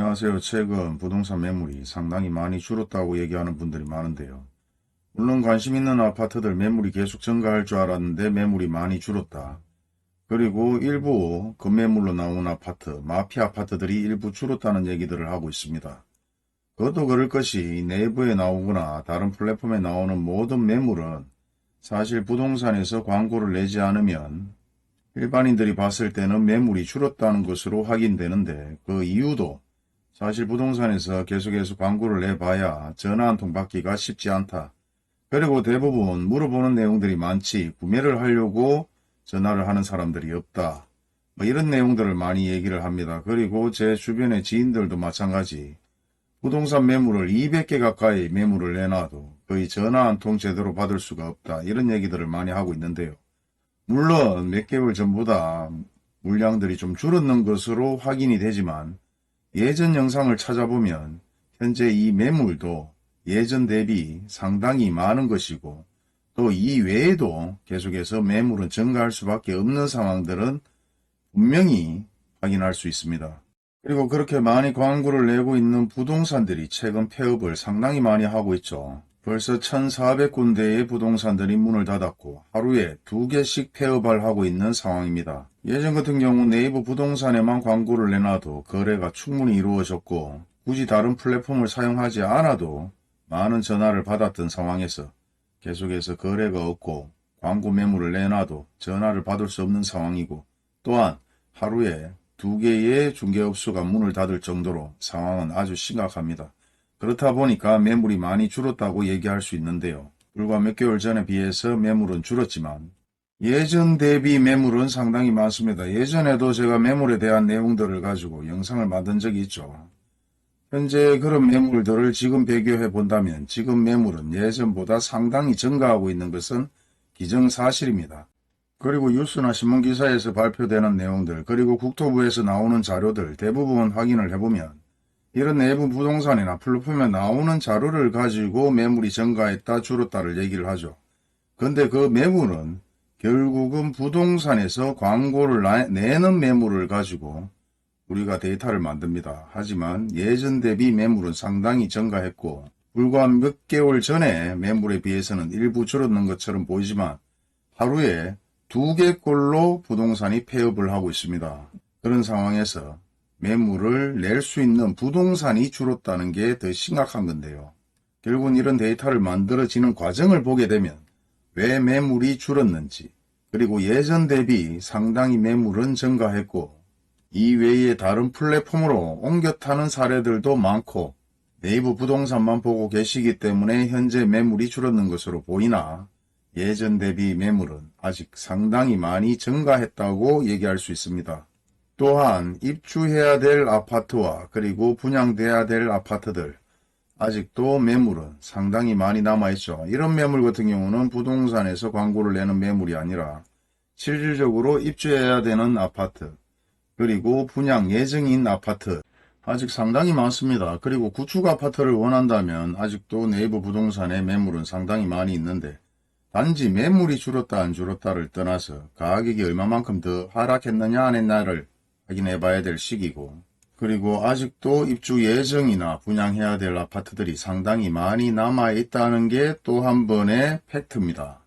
안녕하세요. 최근 부동산 매물이 상당히 많이 줄었다고 얘기하는 분들이 많은데요. 물론 관심 있는 아파트들 매물이 계속 증가할 줄 알았는데 매물이 많이 줄었다. 그리고 일부 급매물로 나온 아파트, 마피아 아파트들이 일부 줄었다는 얘기들을 하고 있습니다. 그것도 그럴 것이 네이버에 나오거나 다른 플랫폼에 나오는 모든 매물은 사실 부동산에서 광고를 내지 않으면 일반인들이 봤을 때는 매물이 줄었다는 것으로 확인되는데 그 이유도 사실 부동산에서 계속해서 광고를 내봐야 전화 한 통 받기가 쉽지 않다. 그리고 대부분 물어보는 내용들이 많지 구매를 하려고 전화를 하는 사람들이 없다. 뭐 이런 내용들을 많이 얘기를 합니다. 그리고 제 주변의 지인들도 마찬가지. 부동산 매물을 200개 가까이 매물을 내놔도 거의 전화 한 통 제대로 받을 수가 없다. 이런 얘기들을 많이 하고 있는데요. 물론 몇 개월 전보다 물량들이 좀 줄었는 것으로 확인이 되지만 예전 영상을 찾아보면 현재 이 매물도 예전 대비 상당히 많은 것이고 또 이 외에도 계속해서 매물은 증가할 수밖에 없는 상황들은 분명히 확인할 수 있습니다. 그리고 그렇게 많이 광고를 내고 있는 부동산들이 최근 폐업을 상당히 많이 하고 있죠. 벌써 1,400군데의 부동산들이 문을 닫았고 하루에 2개씩 폐업을 하고 있는 상황입니다. 예전 같은 경우 네이버 부동산에만 광고를 내놔도 거래가 충분히 이루어졌고 굳이 다른 플랫폼을 사용하지 않아도 많은 전화를 받았던 상황에서 계속해서 거래가 없고 광고 매물을 내놔도 전화를 받을 수 없는 상황이고 또한 하루에 2개의 중개업소가 문을 닫을 정도로 상황은 아주 심각합니다. 그렇다 보니까 매물이 많이 줄었다고 얘기할 수 있는데요. 불과 몇 개월 전에 비해서 매물은 줄었지만 예전 대비 매물은 상당히 많습니다. 예전에도 제가 매물에 대한 내용들을 가지고 영상을 만든 적이 있죠. 현재 그런 매물들을 지금 비교해 본다면 지금 매물은 예전보다 상당히 증가하고 있는 것은 기정사실입니다. 그리고 뉴스나 신문기사에서 발표되는 내용들 그리고 국토부에서 나오는 자료들 대부분 확인을 해보면 이런 내부 부동산이나 플랫폼에 나오는 자료를 가지고 매물이 증가했다 줄었다를 얘기를 하죠. 근데 그 매물은 결국은 부동산에서 광고를 내는 매물을 가지고 우리가 데이터를 만듭니다. 하지만 예전 대비 매물은 상당히 증가했고 불과 몇 개월 전에 매물에 비해서는 일부 줄었는 것처럼 보이지만 하루에 2개꼴로 부동산이 폐업을 하고 있습니다. 그런 상황에서 매물을 낼 수 있는 부동산이 줄었다는 게 더 심각한 건데요. 결국은 이런 데이터를 만들어지는 과정을 보게 되면 왜 매물이 줄었는지 그리고 예전 대비 상당히 매물은 증가했고 이외에 다른 플랫폼으로 옮겨 타는 사례들도 많고 네이버 부동산만 보고 계시기 때문에 현재 매물이 줄었는 것으로 보이나 예전 대비 매물은 아직 상당히 많이 증가했다고 얘기할 수 있습니다. 또한 입주해야 될 아파트와 그리고 분양돼야 될 아파트들 아직도 매물은 상당히 많이 남아있죠. 이런 매물 같은 경우는 부동산에서 광고를 내는 매물이 아니라 실질적으로 입주해야 되는 아파트 그리고 분양 예정인 아파트 아직 상당히 많습니다. 그리고 구축 아파트를 원한다면 아직도 네이버 부동산에 매물은 상당히 많이 있는데 단지 매물이 줄었다 안 줄었다를 떠나서 가격이 얼마만큼 더 하락했느냐 안 했냐를 확인해 봐야 될 시기고 그리고 아직도 입주 예정이나 분양해야 될 아파트들이 상당히 많이 남아 있다는 게 또 한 번의 팩트입니다.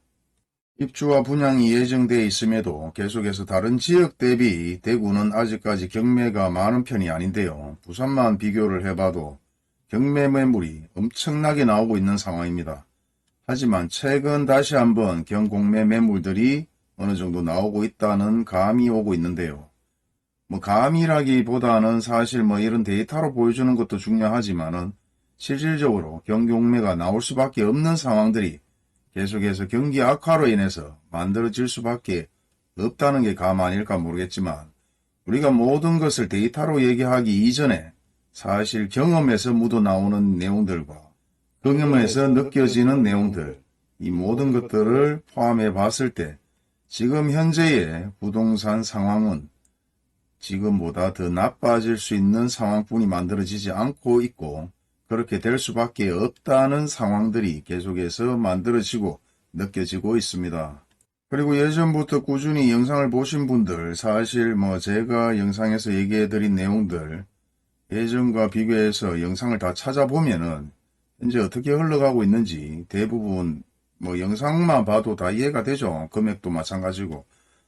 입주와 분양이 예정되어 있음에도 계속해서 다른 지역 대비 대구는 아직까지 경매가 많은 편이 아닌데요. 부산만 비교를 해봐도 경매 매물이 엄청나게 나오고 있는 상황입니다. 하지만 최근 다시 한번 경공매 매물들이 어느 정도 나오고 있다는 감이 오고 있는데요. 감이라기보다는 사실 이런 데이터로 보여주는 것도 중요하지만은 실질적으로 경공매가 나올 수밖에 없는 상황들이 계속해서 경기 악화로 인해서 만들어질 수밖에 없다는 게 감 아닐까 모르겠지만 우리가 모든 것을 데이터로 얘기하기 이전에 사실 경험에서 묻어나오는 내용들과 경험에서 느껴지는 내용들 이 모든 것들을 포함해 봤을 때 지금 현재의 부동산 상황은 지금보다 더 나빠질 수 있는 상황뿐이 만들어지지 않고 있고 그렇게 될 수밖에 없다는 상황들이 계속해서 만들어지고 느껴지고 있습니다. 그리고 예전부터 꾸준히 영상을 보신 분들 사실 제가 영상에서 얘기해드린 내용들 예전과 비교해서 영상을 다 찾아보면은 현재 어떻게 흘러가고 있는지 대부분 뭐 영상만 봐도 다 이해가 되죠. 금액도 마찬가지고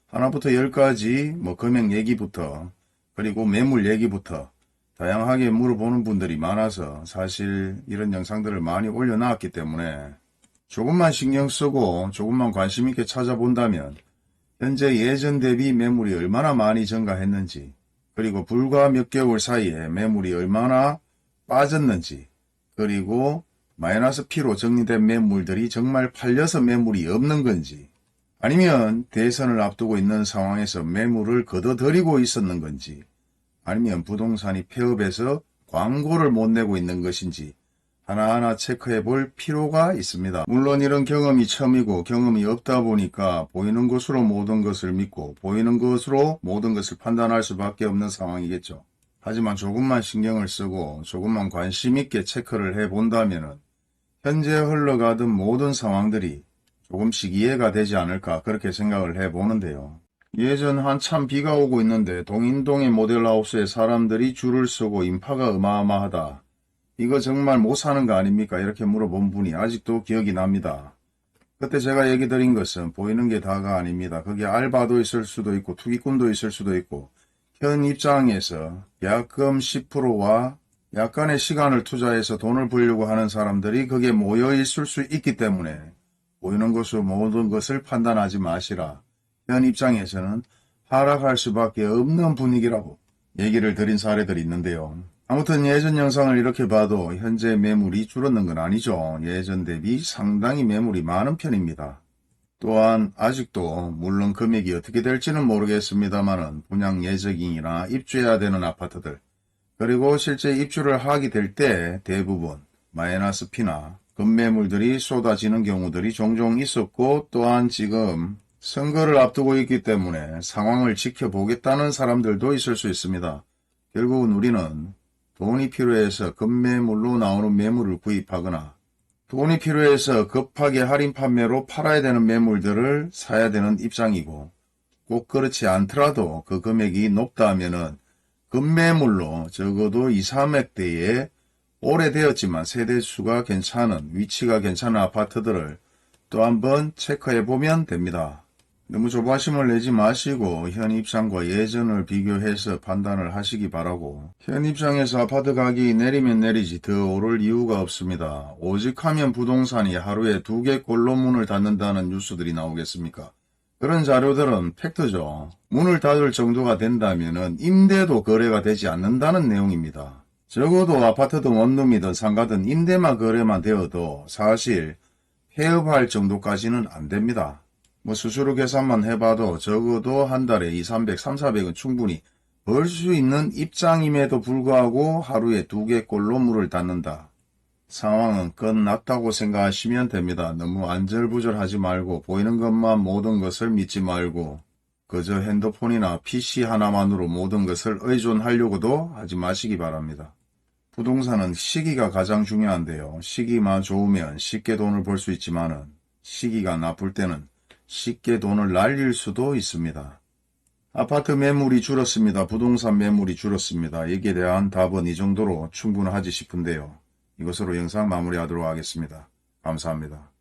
하나부터 열까지 뭐 금액 얘기부터 그리고 매물 얘기부터 다양하게 물어보는 분들이 많아서 사실 이런 영상들을 많이 올려놨기 때문에 조금만 신경 쓰고 조금만 관심 있게 찾아본다면 현재 예전 대비 매물이 얼마나 많이 증가했는지 그리고 불과 몇 개월 사이에 매물이 얼마나 빠졌는지 그리고 마이너스 P로 정리된 매물들이 정말 팔려서 매물이 없는 건지 아니면 대선을 앞두고 있는 상황에서 매물을 걷어들이고 있었는 건지 아니면 부동산이 폐업해서 광고를 못 내고 있는 것인지 하나하나 체크해 볼 필요가 있습니다. 물론 이런 경험이 처음이고 경험이 없다 보니까 보이는 것으로 모든 것을 믿고 보이는 것으로 모든 것을 판단할 수밖에 없는 상황이겠죠. 하지만 조금만 신경을 쓰고 조금만 관심 있게 체크를 해 본다면 현재 흘러가던 모든 상황들이 조금씩 이해가 되지 않을까 그렇게 생각을 해 보는데요. 예전 한참 비가 오고 있는데 동인동의 모델하우스에 사람들이 줄을 서고 인파가 어마어마하다. 이거 정말 못 사는 거 아닙니까? 이렇게 물어본 분이 아직도 기억이 납니다. 그때 제가 얘기 드린 것은 보이는 게 다가 아닙니다. 거기에 알바도 있을 수도 있고 투기꾼도 있을 수도 있고 현 입장에서 계약금 10%와 약간의 시간을 투자해서 돈을 벌려고 하는 사람들이 거기에 모여 있을 수 있기 때문에 보이는 것으로 모든 것을 판단하지 마시라. 현 입장에서는 하락할 수밖에 없는 분위기라고 얘기를 드린 사례들이 있는데요. 아무튼 예전 영상을 이렇게 봐도 현재 매물이 줄었는 건 아니죠. 예전 대비 상당히 매물이 많은 편입니다. 또한 아직도 물론 금액이 어떻게 될지는 모르겠습니다만은 분양 예정이나 입주해야 되는 아파트들 그리고 실제 입주를 하게 될 때 대부분 마이너스 P나 급매물들이 쏟아지는 경우들이 종종 있었고 또한 지금 선거를 앞두고 있기 때문에 상황을 지켜보겠다는 사람들도 있을 수 있습니다. 결국은 우리는 돈이 필요해서 급매물로 나오는 매물을 구입하거나 돈이 필요해서 급하게 할인 판매로 팔아야 되는 매물들을 사야 되는 입장이고 꼭 그렇지 않더라도 그 금액이 높다 하면은 급매물로 적어도 2, 3억대에 오래되었지만 세대수가 괜찮은 위치가 괜찮은 아파트들을 또 한번 체크해 보면 됩니다. 너무 조바심을 내지 마시고 현 입장과 예전을 비교해서 판단을 하시기 바라고 현 입장에서 아파트 가격이 내리면 내리지 더 오를 이유가 없습니다. 오직 하면 부동산이 하루에 2개꼴로 문을 닫는다는 뉴스들이 나오겠습니까? 그런 자료들은 팩트죠. 문을 닫을 정도가 된다면 임대도 거래가 되지 않는다는 내용입니다. 적어도 아파트든 원룸이든 상가든 임대만 거래만 되어도 사실 폐업할 정도까지는 안 됩니다. 뭐 수수료 계산만 해봐도 적어도 한 달에 2, 300, 3, 400은 충분히 벌 수 있는 입장임에도 불구하고 하루에 2개꼴로 문을 닫는다. 상황은 끝났다고 생각하시면 됩니다. 너무 안절부절하지 말고 보이는 것만 모든 것을 믿지 말고 그저 핸드폰이나 PC 하나만으로 모든 것을 의존하려고도 하지 마시기 바랍니다. 부동산은 시기가 가장 중요한데요. 시기만 좋으면 쉽게 돈을 벌 수 있지만은 시기가 나쁠 때는 쉽게 돈을 날릴 수도 있습니다. 아파트 매물이 줄었습니다. 부동산 매물이 줄었습니다. 여기에 대한 답은 이 정도로 충분하지 싶은데요. 이것으로 영상 마무리하도록 하겠습니다. 감사합니다.